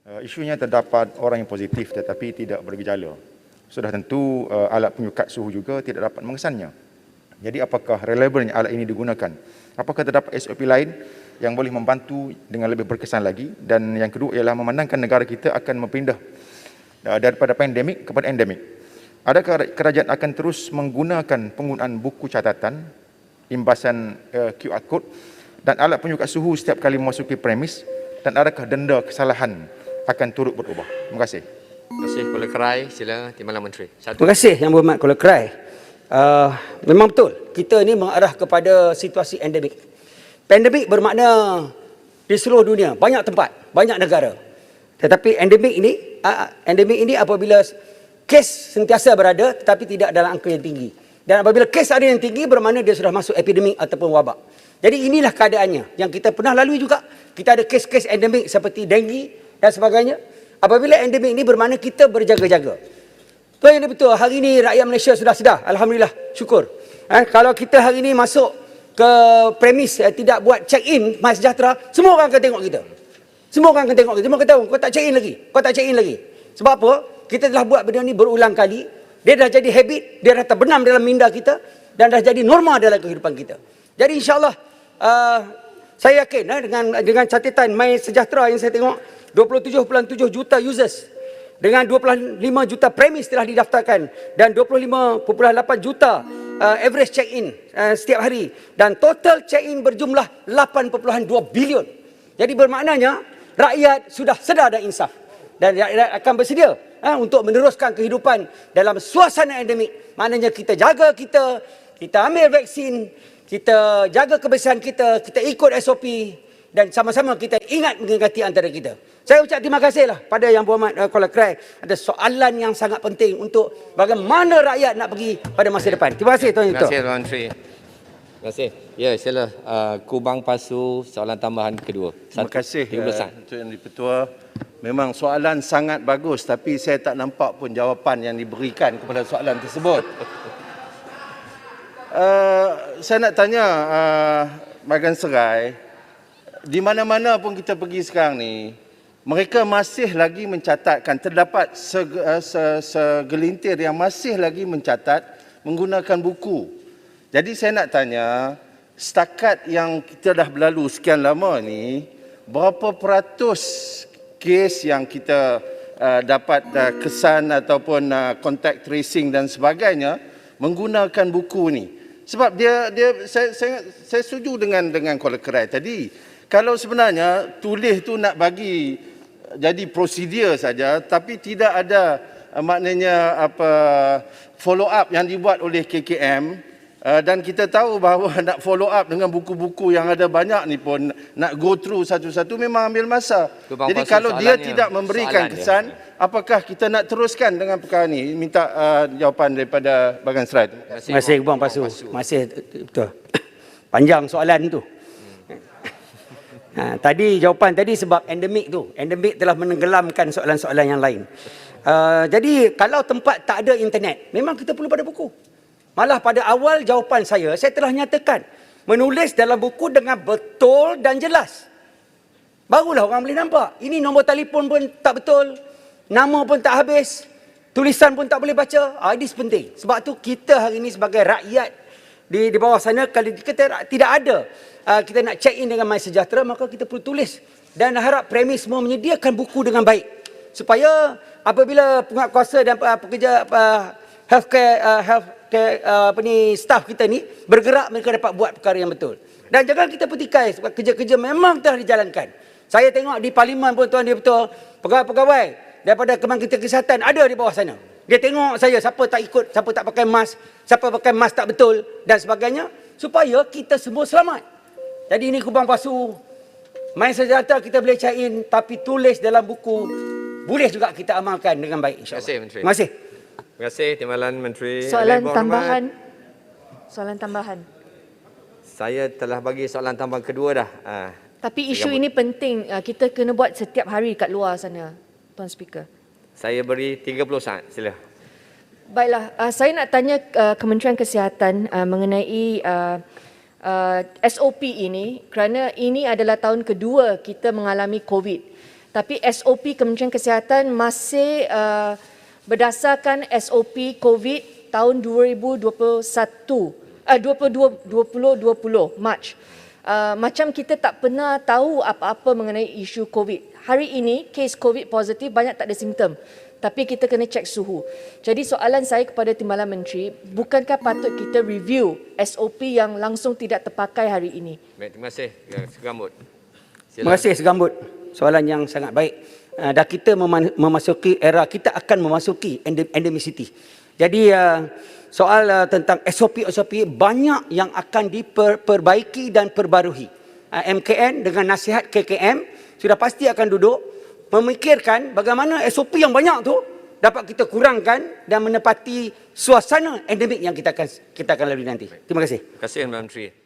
Isunya terdapat orang yang positif tetapi tidak bergejala. Sudah tentu alat penyukat suhu juga tidak dapat mengesannya. Jadi apakah relevan alat ini digunakan? Apakah terdapat SOP lain yang boleh membantu dengan lebih berkesan lagi? Dan yang kedua ialah memandangkan negara kita akan berpindah daripada pandemik kepada endemik. Adakah kerajaan akan terus menggunakan penggunaan buku catatan, imbasan QR code dan alat penyukat suhu setiap kali memasuki premis, dan adakah denda kesalahan akan turut berubah? Terima kasih. Terima kasih. Kuala Krai, sila Timbalan Menteri. Terima kasih Yang Berhormat Kuala Krai. Memang betul, kita ini mengarah kepada situasi endemik. Pandemik bermakna di seluruh dunia, banyak tempat, banyak negara. Tetapi endemik ini apabila kes sentiasa berada tetapi tidak dalam angka yang tinggi. Dan apabila kes ada yang tinggi bermakna dia sudah masuk epidemik ataupun wabak. Jadi inilah keadaannya yang kita pernah lalui juga. Kita ada kes-kes endemik seperti denggi dan sebagainya. Apabila endemik ini bermakna kita berjaga-jaga. Tuan yang betul, hari ini rakyat Malaysia sudah sedar. Alhamdulillah, syukur. Kalau kita hari ini masuk ke premis tidak buat check-in MySejahtera, semua orang akan tengok kita. Semua orang akan tengok kita. Semua akan tahu, kau tak check-in lagi. Kau tak check-in lagi. Sebab apa? Kita telah buat benda ni berulang kali. Dia dah jadi habit, dia dah terbenam dalam minda kita dan dah jadi norma dalam kehidupan kita. Jadi insyaAllah, saya yakin dengan catatan MySejahtera yang saya tengok, 27.7 juta users dengan 25 juta premis telah didaftarkan dan 25.8 juta average check-in setiap hari dan total check-in berjumlah 8.2 bilion. Jadi bermaknanya rakyat sudah sedar dan insaf dan rakyat akan bersedia untuk meneruskan kehidupan dalam suasana endemik. Maknanya kita jaga kita ambil vaksin, kita jaga kebersihan kita ikut SOP dan sama-sama kita ingat mengingati antara kita. Saya ucap terima kasihlah pada Yang Berhormat Kuala Krai. Ada soalan yang sangat penting untuk bagaimana rakyat nak pergi pada masa depan. Terima kasih Tuan Yuto. Terima kasih Tuan Menteri. Terima kasih. Ya, sila Kubang Pasu soalan tambahan kedua. Terima kasih Tuan Yang di-Pertua. Memang soalan sangat bagus tapi saya tak nampak pun jawapan yang diberikan kepada soalan tersebut. Saya nak tanya Bagan Serai, di mana-mana pun kita pergi sekarang ni, mereka masih lagi mencatatkan, terdapat segelintir yang masih lagi mencatat menggunakan buku. Jadi saya nak tanya, setakat yang kita dah berlalu sekian lama ni, berapa peratus kes yang kita dapat kesan ataupun contact tracing dan sebagainya menggunakan buku ni? Sebab saya setuju dengan Kuala Krai tadi. Kalau sebenarnya tulis tu nak bagi jadi prosedur saja tapi tidak ada maknanya follow up yang dibuat oleh KKM dan kita tahu bahawa nak follow up dengan buku-buku yang ada banyak ni pun nak go through satu-satu memang ambil masa. Jadi kalau dia tidak memberikan kesan, apakah kita nak teruskan dengan perkara ni? Minta jawapan daripada Bagan Serai. Terima kasih Kubang Pasu. Masih betul. Panjang soalan tu. Tadi jawapan tadi sebab endemik tu. Endemik telah menenggelamkan soalan-soalan yang lain. Jadi kalau tempat tak ada internet, memang kita perlu pada buku. Malah pada awal jawapan saya telah nyatakan menulis dalam buku dengan betul dan jelas. Barulah orang boleh nampak. Ini nombor telefon pun tak betul, nama pun tak habis, tulisan pun tak boleh baca. Ini penting. Sebab tu kita hari ini sebagai rakyat di bawah sana, kalau kita tidak ada kita nak check in dengan MySejahtera, maka kita perlu tulis dan harap premis semua menyediakan buku dengan baik supaya apabila penguatkuasa dan pekerja healthcare staff kita ni bergerak, mereka dapat buat perkara yang betul. Dan jangan kita petikai sebab kerja-kerja memang telah dijalankan. Saya tengok di parlimen pun Tuan Dia Betul, pegawai-pegawai daripada Kementerian Kesihatan ada di bawah sana. Dia tengok saya siapa tak ikut, siapa tak pakai mask, siapa pakai mask tak betul dan sebagainya supaya kita semua selamat. Jadi ini Kubang Pasu, MySejahtera kita boleh check in tapi tulis dalam buku boleh juga kita amalkan dengan baik insya-Allah. Terima kasih Menteri. Terima kasih. Terima kasih Timbalan Menteri. Soalan tambahan. Saya telah bagi soalan tambahan kedua dah. Tapi isu ini penting, kita kena buat setiap hari kat luar sana, Tuan Speaker. Saya beri 30 saat, sila. Baiklah, saya nak tanya Kementerian Kesihatan mengenai SOP ini kerana ini adalah tahun kedua kita mengalami COVID. Tapi SOP Kementerian Kesihatan masih berdasarkan SOP COVID tahun 2020 Mac. Macam kita tak pernah tahu apa-apa mengenai isu COVID. Hari ini kes COVID positif banyak tak ada simptom. Tapi kita kena cek suhu. Jadi soalan saya kepada Timbalan Menteri, bukankah patut kita review SOP yang langsung tidak terpakai hari ini? Baik, terima kasih. Ya, Segambut. Terima kasih Segambut. Soalan yang sangat baik. Dah kita memasuki era, kita akan memasuki endemicity. Jadi soal tentang SOP banyak yang akan diperbaiki dan perbarui. MKN dengan nasihat KKM sudah pasti akan duduk memikirkan bagaimana SOP yang banyak tu dapat kita kurangkan dan menepati suasana endemik yang kita akan lalui nanti. Terima kasih. Terima kasih, Menteri.